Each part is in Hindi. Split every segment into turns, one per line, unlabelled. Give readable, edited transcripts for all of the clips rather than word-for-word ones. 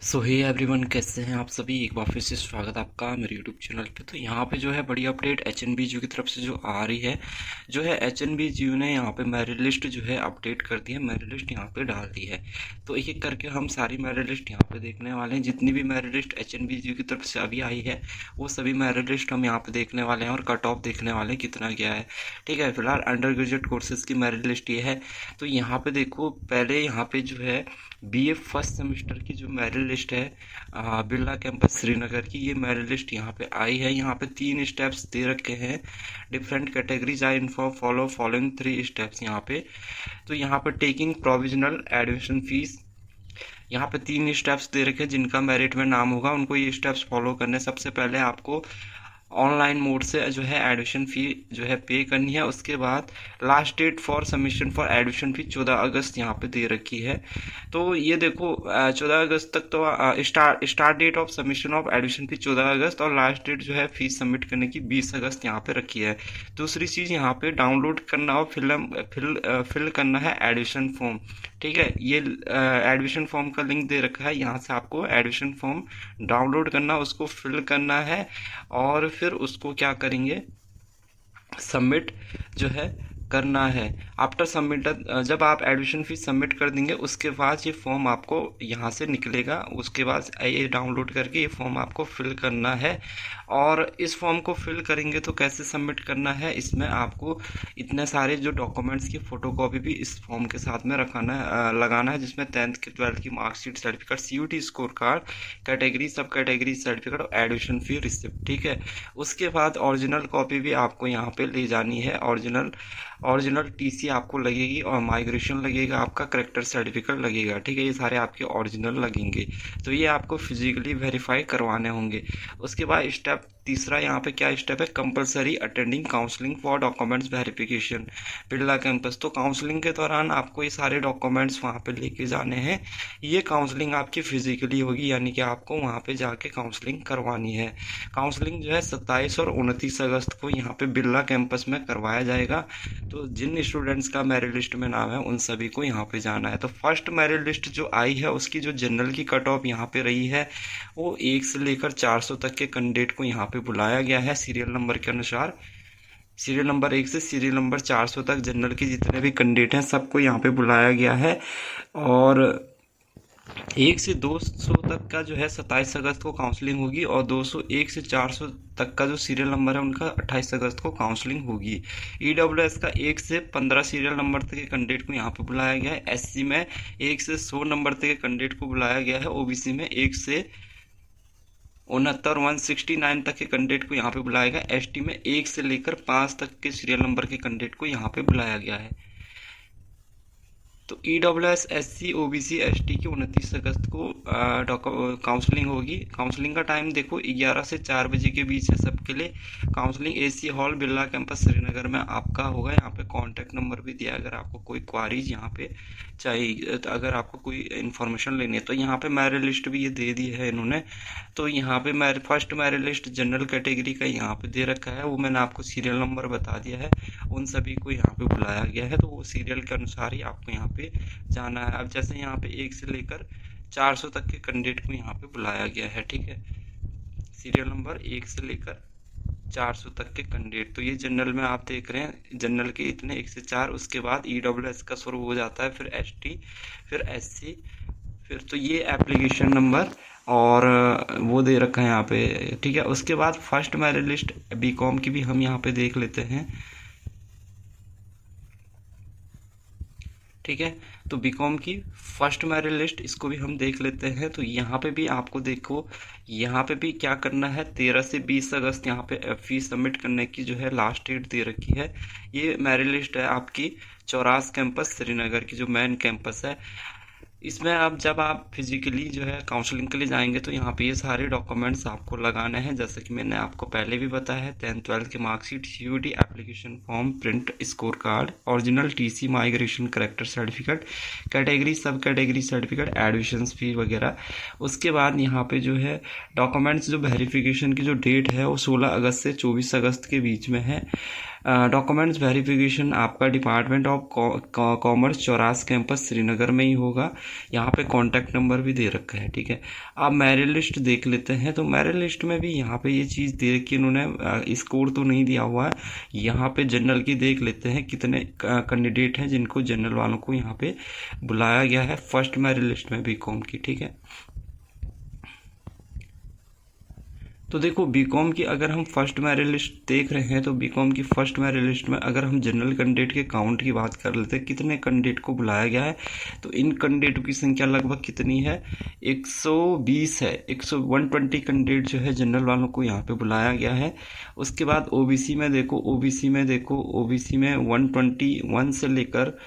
सो हे एवरीवन, कैसे हैं आप सभी। एक बार फिर से स्वागत है आपका मेरे यूट्यूब चैनल पे। तो यहाँ पे जो है बड़ी अपडेट एचएनबीजीयू की तरफ से जो आ रही है, जो है एचएनबीजीयू ने यहाँ पे मेरिट लिस्ट जो है अपडेट कर दी है, मेरिट लिस्ट यहाँ पे डाल दी है। तो एक एक करके हम सारी मेरिट लिस्ट यहाँ पे देखने वाले हैं। जितनी भी मेरिट लिस्ट एचएनबीजीयू की तरफ से अभी आई है वो सभी मेरिट लिस्ट हम यहाँ पे देखने वाले हैं और कट ऑफ देखने वाले हैं कितना गया है। ठीक है, फिलहाल अंडर ग्रेजुएट कोर्सेज की मेरिट लिस्ट ये है। तो यहाँ पे देखो, पहले यहाँ पे जो है बीए फर्स्ट सेमेस्टर की जो मेरिट लिस्ट है बिरला कैंपस श्रीनगर की, ये मेरिट लिस्ट यहाँ पे आई है। यहाँ पे 3 स्टेप्स दे रखे हैं। Different categories I inform follow following 3 steps यहाँ पे। तो यहाँ पे टेकिंग प्रोविजनल एडमिशन फीस, यहाँ पे 3 स्टेप्स दे रखे हैं। जिनका मेरिट में नाम होगा उनको ये स्टेप्स फॉलो करने। सबसे पहले आपको ऑनलाइन मोड से जो है एडमिशन फ़ी जो है पे करनी है। उसके बाद last date for submission for admission fee 14 अगस्त यहाँ पे दे रखी है। तो ये देखो 14 अगस्त तक तो start date of submission of admission fee 14 अगस्त और लास्ट डेट जो है फीस सबमिट करने की 20 अगस्त यहाँ पे रखी है। दूसरी चीज़ यहाँ पे डाउनलोड करना और फिल करना है एडमिशन फॉर्म। ठीक है, ये एडमिशन फॉर्म का लिंक दे रखा है, यहाँ से आपको एडमिशन फॉर्म डाउनलोड करना, उसको फिल करना है और फिर उसको क्या करेंगे, सबमिट जो है करना है। आफ्टर सबमिट, जब आप एडमिशन फीस सबमिट कर देंगे उसके बाद ये फॉर्म आपको यहाँ से निकलेगा। उसके बाद ये डाउनलोड करके ये फॉर्म आपको फिल करना है। और इस फॉर्म को फिल करेंगे तो कैसे सबमिट करना है, इसमें आपको इतने सारे जो डॉक्यूमेंट्स की फ़ोटोकॉपी भी इस फॉर्म के साथ में लगाना है, जिसमें 10th की 12th की marksheet, certificate, CUET score card, category sub category certificate और एडमिशन फी रिसिप्ट। ठीक है, उसके बाद ओरिजिनल कॉपी भी आपको यहाँ पे ले जानी है। ओरिजिनल टीसी आपको लगेगी और माइग्रेशन लगेगा, आपका करेक्टर सर्टिफिकेट लगेगा। ठीक है, ये सारे आपके ओरिजिनल लगेंगे। तो ये आपको फिजिकली वेरीफाई करवाने होंगे। उसके बाद स्टेप तीसरा यहाँ पे क्या स्टेप है, compulsory attending counselling for documents verification Birla campus. तो काउंसलिंग के दौरान आपको ये सारे डॉक्यूमेंट्स वहाँ पे लेके जाने हैं। ये काउंसलिंग आपकी फिजिकली होगी, यानी कि आपको वहाँ पे जाके काउंसलिंग करवानी है। काउंसलिंग जो है 27 और 29 अगस्त को यहाँ पे बिरला कैंपस में करवाया जाएगा। तो जिन स्टूडेंट्स का मेरिट लिस्ट में नाम है उन सभी को यहाँ पे जाना है। तो फर्स्ट मेरिट लिस्ट जो आई है उसकी जो जनरल की कट ऑफ यहाँ पे रही है वो 1 से लेकर 400 तक के कैंडिडेट को यहाँ पे बुलाया गया है सीरियल नंबर के अनुसार। सीरियल नंबर 1 से सीरियल नंबर 400 तक जनरल के जितने भी कैंडिडेट हैं सबको यहाँ पे बुलाया गया है। और 1 से 200 तक का जो है 27 अगस्त को काउंसलिंग होगी और 201 से 400 तक का जो सीरियल नंबर है उनका 28 अगस्त को काउंसलिंग होगी। ईडब्ल्यूएस का 1 से 15 सीरियल नंबर तक के कैंडिडेट को यहाँ पे बुलाया गया है। एससी में 1 से 100 नंबर तक के कैंडिडेट को बुलाया गया है। ओबीसी में 1 से 69 169 तक के कैंडिडेट को यहाँ पे बुलाया गया। एसटी में 1 से लेकर 5 तक के सीरियल नंबर के कैंडिडेट को यहाँ पे बुलाया गया है। तो ईडब्ल्यूएस एससी ओबीसी एसटी की 29 अगस्त को काउंसलिंग होगी। काउंसलिंग का टाइम देखो 11 से 4 बजे के बीच है सबके लिए। Counselling AC hall Birla campus Srinagar में आपका होगा। यहाँ पे कांटेक्ट नंबर भी दिया है, अगर आपको कोई क्वारीज यहाँ पे चाहिए, तो अगर आपको कोई इन्फॉर्मेशन लेनी है। तो यहाँ पे मेरिट लिस्ट भी ये दे दी है इन्होंने। तो यहाँ पे first merit list general category का यहाँ पे दे रखा है, वो मैंने आपको सीरियल नंबर बता दिया है। उन सभी को यहाँ पे बुलाया गया है, तो वो सीरियल के अनुसार ही आपको यहाँ पे जाना है। अब जैसे यहाँ पे 1 से लेकर 400 तक के कैंडिडेट को यहाँ पे बुलाया गया है। ठीक है, सीरियल नंबर 1 से लेकर 400 तक के कैंडिडेट। तो ये जनरल में आप देख रहे हैं, जनरल के इतने 1 से 4, उसके बाद ईडब्ल्यूएस का शुरू हो जाता है, फिर एसटी, फिर एससी, फिर तो ये एप्लीकेशन नंबर और वो दे रखा है यहाँ पे। ठीक है, उसके बाद फर्स्ट मेरिट लिस्ट बीकॉम की भी हम यहाँ पे देख लेते हैं। ठीक है, तो बीकॉम की फर्स्ट मेरिट लिस्ट इसको भी हम देख लेते हैं। तो यहाँ पे भी आपको देखो, यहाँ पे भी क्या करना है, 13 से 20 अगस्त यहाँ पे फीस सबमिट करने की जो है लास्ट डेट दे रखी है। ये मेरिट लिस्ट है आपकी चौरास कैंपस श्रीनगर की, जो मेन कैंपस है। इसमें आप जब आप फिजिकली जो है काउंसलिंग के लिए जाएंगे तो यहाँ पे ये सारे डॉक्यूमेंट्स आपको लगाने हैं, जैसे कि मैंने आपको पहले भी बताया है। 10th 12th की marksheet, CUET application form, print score card, original TC, migration character certificate, category sub category certificate, admission fee वगैरह। उसके बाद यहाँ पे जो है डॉक्यूमेंट्स जो वेरिफिकेशन की जो डेट है वो 16 अगस्त से 24 अगस्त के बीच में है। डॉक्यूमेंट्स वेरिफिकेशन आपका department of commerce Chauras campus Srinagar में ही होगा। यहाँ पे कॉन्टैक्ट नंबर भी दे रखा है, ठीक है। आप मेरिट लिस्ट देख लेते हैं, तो मेरिट लिस्ट में भी यहाँ पे ये चीज़ दे रखी है इन्होंने, स्कोर तो नहीं दिया हुआ है। यहाँ पे जनरल की देख लेते हैं कितने कैंडिडेट हैं जिनको जनरल वालों को यहाँ पे बुलाया गया है फर्स्ट मेरिट लिस्ट में बीकॉम की, ठीक है। तो देखो बीकॉम की अगर हम फर्स्ट मेरिट लिस्ट देख रहे हैं, तो बीकॉम की फर्स्ट मेरिट लिस्ट में अगर हम जनरल कैंडिडेट के काउंट की बात कर लेते हैं, कितने कैंडिडेट को बुलाया गया है, तो इन कैंडिडेटों की संख्या लगभग कितनी है, 120 है। 120 कैंडिडेट जो है जनरल वालों को यहाँ पे बुलाया गया है। उसके बाद ओबीसी में देखो, ओबीसी में 121 से लेकर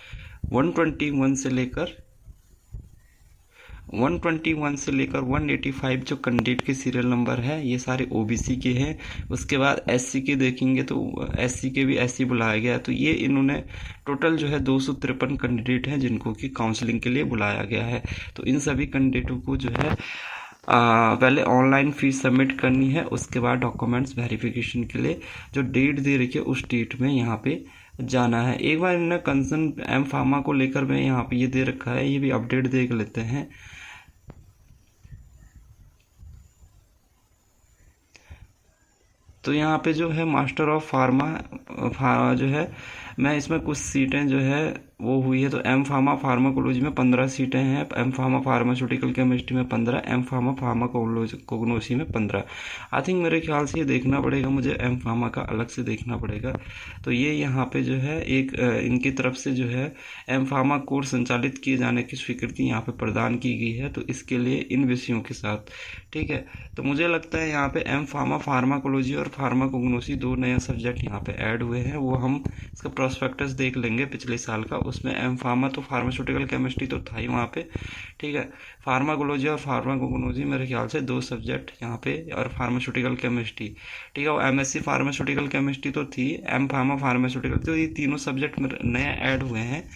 185 जो कैंडिडेट के सीरियल नंबर है, ये सारे ओबीसी के हैं। उसके बाद एससी के देखेंगे तो एससी के भी एससी बुलाया गया, तो ये इन्होंने टोटल जो है 253 कैंडिडेट हैं जिनको कि काउंसलिंग के लिए बुलाया गया है। तो इन सभी कैंडिडेटों को जो है पहले ऑनलाइन फीस सबमिट करनी है। उसके बाद डॉक्यूमेंट्स वेरिफिकेशन के लिए जो डेट दे रखी है उस डेट में यहाँ पे जाना है। एक बार इन्होंने कंसर्न एम फार्मा को लेकर में यहाँ पे ये दे रखा है, ये भी अपडेट देख लेते हैं। तो यहाँ पे जो है मास्टर ऑफ फार्मा जो है, मैं इसमें कुछ सीटें जो है वो हुई है, तो एम फार्मा फार्माकोलॉजी में 15 सीटें हैं, एम फार्मा फार्मास्यूटिकल केमिस्ट्री में 15, एम फार्मा फार्माकोग्नोसी में 15। आई थिंक मेरे ख्याल से ये देखना पड़ेगा मुझे, एम फार्मा का अलग से देखना पड़ेगा। तो ये यहाँ पे जो है एक इनकी तरफ से जो है एम फार्मा कोर्स संचालित किए जाने की स्वीकृति यहाँ पे प्रदान की गई है, तो इसके लिए इन विषयों के साथ, ठीक है। तो मुझे लगता है यहाँ पे एम फार्मा फार्माकोलॉजी और फार्माकोग्नोसी 2 नए सब्जेक्ट यहाँ पे ऐड हुए हैं, वो हम इसका प्रोस्पेक्टस देख लेंगे पिछले साल का। उसमें एम फार्मा तो फार्मास्यूटिकल केमिस्ट्री तो था ही वहाँ पे, ठीक है। फार्माकोलॉजी और फार्माकोग्नोसी मेरे ख्याल से 2 सब्जेक्ट यहाँ पे, और फार्मास्यूटिकल केमिस्ट्री, ठीक है। और एमएससी फार्मास्यूटिकल केमिस्ट्री तो थी, एम फार्मा फार्मास्यूटिकल, तो ये तीनों सब्जेक्ट नए ऐड हुए हैं।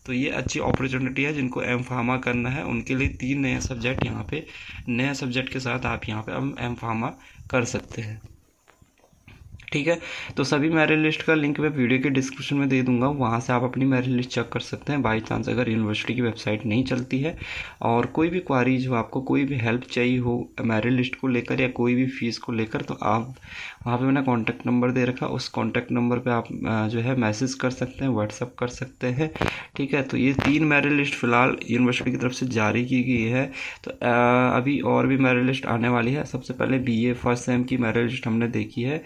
तो ये अच्छी अपॉर्चुनिटी है जिनको एम फार्मा करना है, उनके लिए 3 नए सब्जेक्ट यहाँ पे, नए सब्जेक्ट के साथ आप यहाँ पे एम फार्मा कर सकते हैं, ठीक है। तो सभी मेरिट लिस्ट का लिंक मैं वीडियो के डिस्क्रिप्शन में दे दूंगा, वहाँ से आप अपनी मेरिट लिस्ट चेक कर सकते हैं। बाई चांस अगर यूनिवर्सिटी की वेबसाइट नहीं चलती है और कोई भी क्वारीज हो, आपको कोई भी हेल्प चाहिए हो मेरिट लिस्ट को लेकर या कोई भी फीस को लेकर, तो आप वहाँ पे मैंने कॉन्टैक्ट नंबर दे रखा, उस कॉन्टैक्ट नंबर पे आप जो है मैसेज कर सकते हैं, व्हाट्सअप कर सकते हैं, ठीक है। तो ये 3 मेरिट लिस्ट फिलहाल यूनिवर्सिटी की तरफ से जारी की गई है। तो अभी और भी मेरिट लिस्ट आने वाली है। सबसे पहले बीए फर्स्ट सेम की मेरिट लिस्ट हमने देखी है,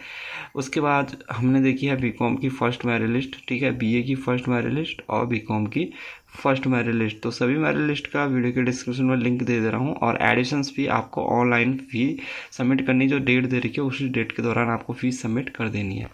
उसके बाद हमने देखी है बीकॉम की फर्स्ट मेरिट लिस्ट, ठीक है, बीए की फर्स्ट मेरिट लिस्ट और बीकॉम की फर्स्ट मेरिट लिस्ट। तो सभी मेरिट लिस्ट का वीडियो के डिस्क्रिप्शन में लिंक दे रहा हूँ, और एडिशंस भी आपको ऑनलाइन फी सबमिट करनी, जो डेट दे रखी है उसी डेट के दौरान आपको फीस सबमिट कर देनी है।